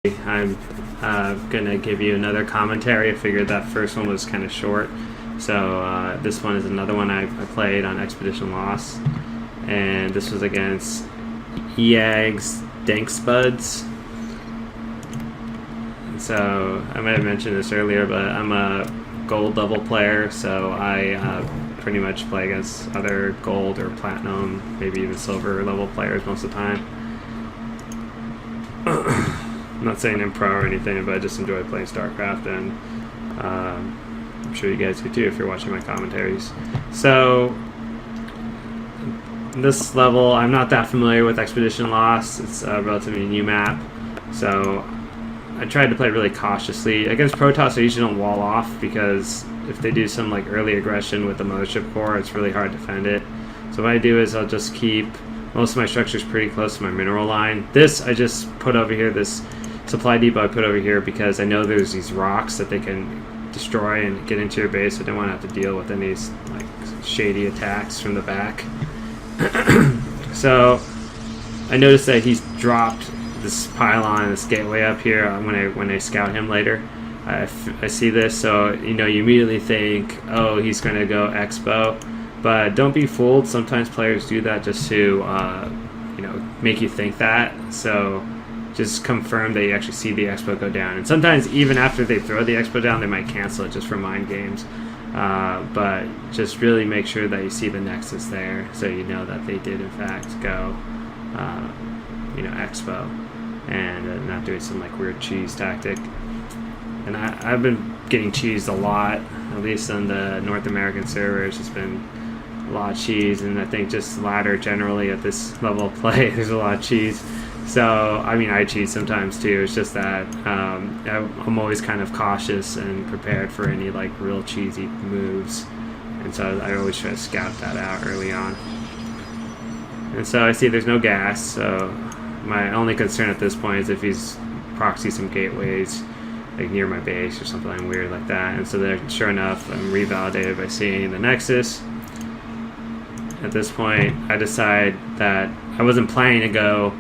I'm gonna give you another commentary. I figured that first one was kind of short, so this one is another one I played on Expedition Lost, and this was against EAG's Dankspuds. So I might have mentioned this earlier, but I'm a gold level player, so I pretty much play against other gold or platinum, maybe even silver level players most of the time. I'm not saying I'm pro or anything, but I just enjoy playing Starcraft, and I'm sure you guys do too if you're watching my commentaries. So this level, I'm not that familiar with Expedition Lost. It's a relatively new map, so I tried to play really cautiously. Against Protoss, I usually don't wall off, because if they do some like early aggression with the mothership core, it's really hard to defend it. So what I do is I'll just keep most of my structures pretty close to my mineral line. This I just put over here, this supply depot I put over here, because I know there's these rocks that they can destroy and get into your base. So I don't want to have to deal with any like shady attacks from the back. So I noticed that he's dropped this pylon, this gateway up here when I scout him later. I see this, so you immediately think, oh, he's going to go Expo. But don't be fooled. Sometimes players do that just to make you think that. So just confirm that you actually see the Expo go down. And sometimes even after they throw the Expo down, they might cancel it just for mind games. But just really make sure that you see the Nexus there, so you know that they did in fact go Expo, and not doing some like weird cheese tactic. And I've been getting cheesed a lot, at least on the North American servers. It's been a lot of cheese, and I think just ladder generally at this level of play, there's a lot of cheese. So, I mean, I cheese sometimes too. It's just that I'm always kind of cautious and prepared for any like real cheesy moves. And so I always try to scout that out early on. And so I see there's no gas, so my only concern at this point is if he's proxy some gateways like near my base or something weird like that. And so there, sure enough, I'm revalidated by seeing the Nexus. At this point, I decide that I wasn't planning to go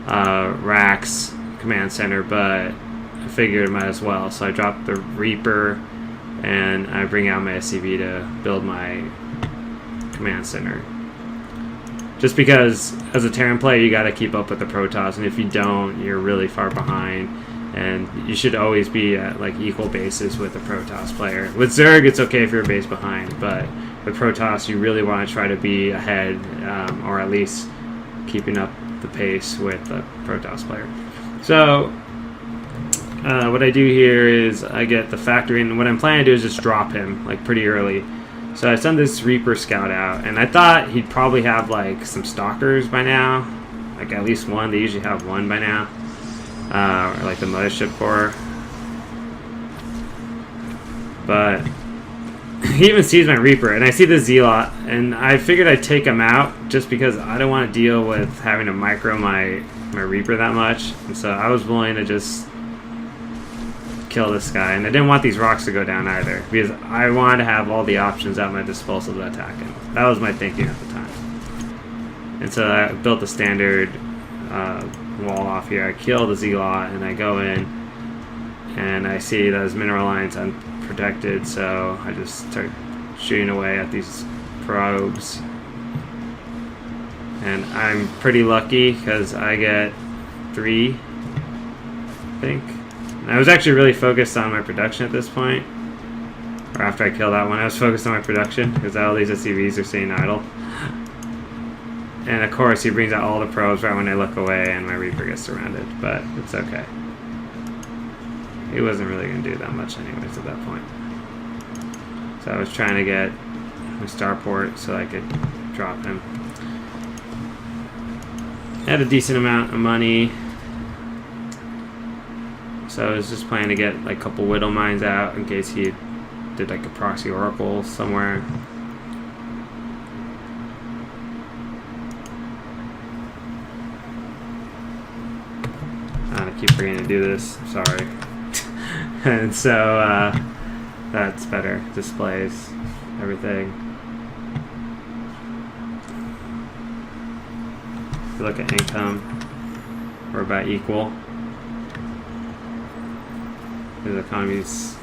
Rax command center, but I figured I might as well. So I dropped the Reaper and I bring out my SCV to build my command center. Just because as a Terran player, you got to keep up with the Protoss, and if you don't, you're really far behind. And you should always be at like equal bases with a Protoss player. With Zerg, it's okay if you're a base behind, but with Protoss, you really want to try to be ahead, or at least keeping up the pace with the Protoss player. So what I do here is I get the factory, and what I'm planning to do is just drop him like pretty early. So I send this Reaper scout out, and I thought he'd probably have like some stalkers by now, like at least one. They usually have one by now. Or like the mothership core, but he even sees my Reaper, and I see the Zealot, and I figured I'd take him out just because I don't want to deal with having to micro my Reaper that much. And so I was willing to just kill this guy, and I didn't want these rocks to go down either, because I wanted to have all the options at my disposal to attack him. That was my thinking at the time. And so I built the standard wall off here. I kill the Zealot, and I go in, and I see that his mineral line's unprotected, so I just start shooting away at these probes. And I'm pretty lucky because I get 3, I think. And I was actually really focused on my production at this point, or after I kill that one, I was focused on my production because all these SCVs are staying idle. And of course, he brings out all the probes right when I look away, and my Reaper gets surrounded, but it's okay. He wasn't really going to do that much anyways at that point. So I was trying to get my starport so I could drop him. I had a decent amount of money, so I was just planning to get like a couple Widow Mines out in case he did like a proxy oracle somewhere. I keep forgetting to do this, I'm sorry. And so that's better, displays everything. If you look at income, we're about equal. His economy's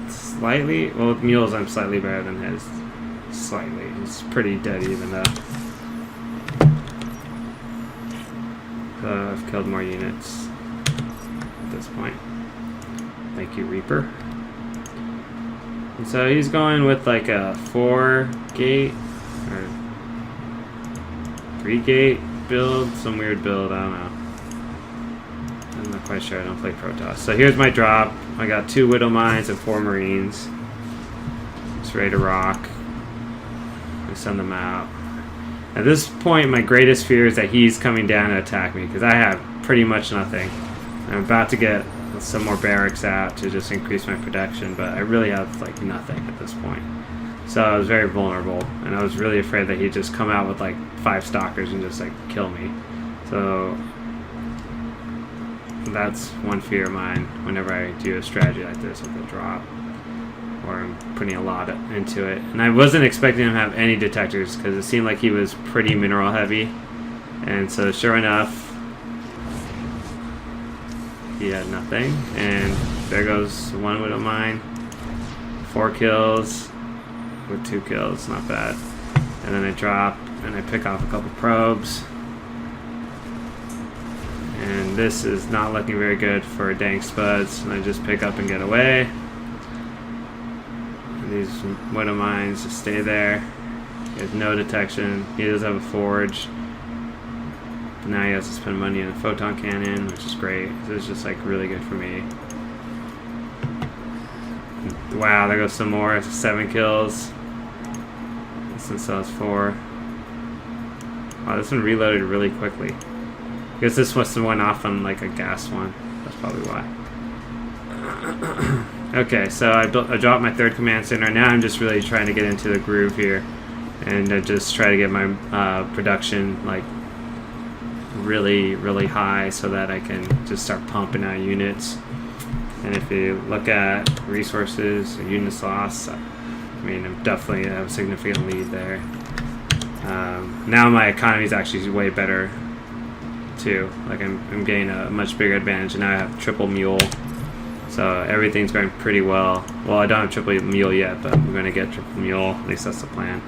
slightly, well, with mules I'm slightly better than his. Slightly. It's pretty dead even though. I've killed more units at this point. Thank you, Reaper. And so he's going with like a 4-gate or 3-gate build, some weird build, I don't know. I'm not quite sure, I don't play Protoss. So here's my drop. I got 2 Widow Mines and 4 Marines. Just ready to rock. I send them out. At this point, my greatest fear is that he's coming down to attack me, because I have pretty much nothing. I'm about to get some more barracks out to just increase my protection, but I really have like nothing at this point. So I was very vulnerable, and I was really afraid that he'd just come out with like 5 stalkers and just like kill me. So that's one fear of mine whenever I do a strategy like this with a drop, or I'm putting a lot into it. And I wasn't expecting him to have any detectors because it seemed like he was pretty mineral heavy. And so sure enough, he had nothing. And there goes 1 Widow Mine. 4 kills with 2 kills, not bad. And then I drop and I pick off a couple probes. And this is not looking very good for Dankspuds. And I just pick up and get away. These Widow Mines just stay there. He has no detection. He does have a forge. But now he has to spend money on a photon cannon, which is great. This is just like really good for me. Wow, there goes some more. 7 kills. This one still has 4. Wow, this one reloaded really quickly. I guess this must have went off on like a gas one. That's probably why. Okay, so I dropped my 3rd command center. Now I'm just really trying to get into the groove here, and just try to get my production like really, really high so that I can just start pumping out units. And if you look at resources or units lost, I mean, I'm definitely have a significant lead there. Now my economy is actually way better too. Like I'm getting a much bigger advantage, and now I have triple mule. So everything's going pretty well. Well, I don't have triple mule yet, but we're going to get triple mule. At least that's the plan.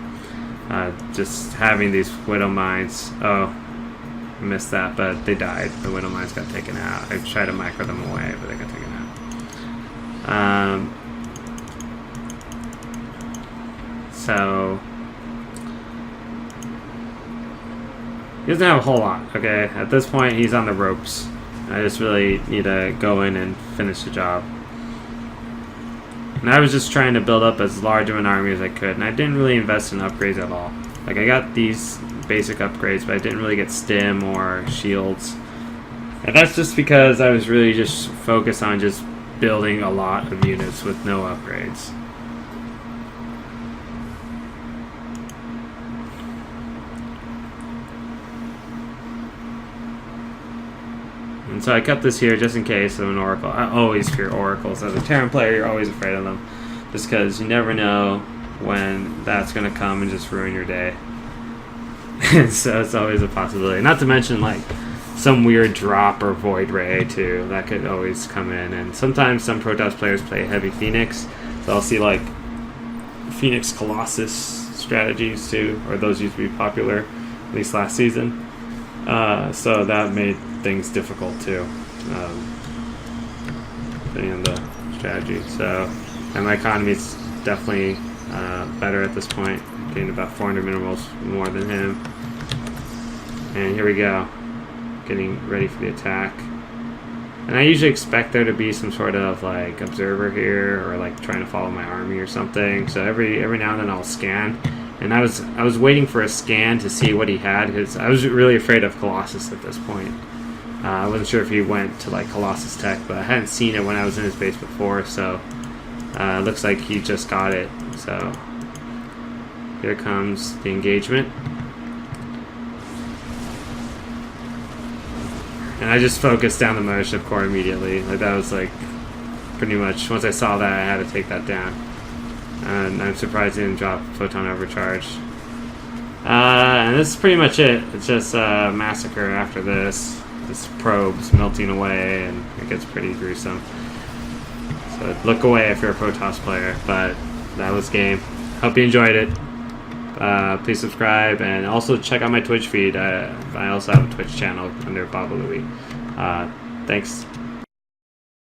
Just having these Widow Mines. Oh, I missed that, but they died. The Widow Mines got taken out. I tried to micro them away, but they got taken out. So he doesn't have a whole lot. Okay, at this point, he's on the ropes. I just really need to go in and finish the job. And I was just trying to build up as large of an army as I could, and I didn't really invest in upgrades at all. Like, I got these basic upgrades, but I didn't really get stim or shields. And that's just because I was really just focused on just building a lot of units with no upgrades. And so I kept this here just in case of an oracle. I always fear oracles. As a Terran player, you're always afraid of them. Just because you never know when that's going to come and just ruin your day. And so it's always a possibility. Not to mention, like, some weird drop or void ray, too. That could always come in. And sometimes some Protoss players play heavy Phoenix. So I'll see, like, Phoenix Colossus strategies, too. Or those used to be popular, at least last season. So that made things difficult too, depending on the strategy. So, and my economy is definitely better at this point, getting about 400 minerals more than him. And here we go, getting ready for the attack. And I usually expect there to be some sort of like observer here, or like trying to follow my army or something. So every now and then I'll scan. And I was waiting for a scan to see what he had, because I was really afraid of Colossus at this point. I wasn't sure if he went to like Colossus Tech, but I hadn't seen it when I was in his base before, so it looks like he just got it. So here comes the engagement. And I just focused down the Mothership Core immediately. Like, that was like pretty much, once I saw that, I had to take that down. And I'm surprised he didn't drop Photon Overcharge. And this is pretty much it. It's just a massacre after this. This probe's melting away, and it gets pretty gruesome. So look away if you're a Protoss player. But that was game. Hope you enjoyed it. Please subscribe and also check out my Twitch feed. I also have a Twitch channel under Bobaluey. Thanks.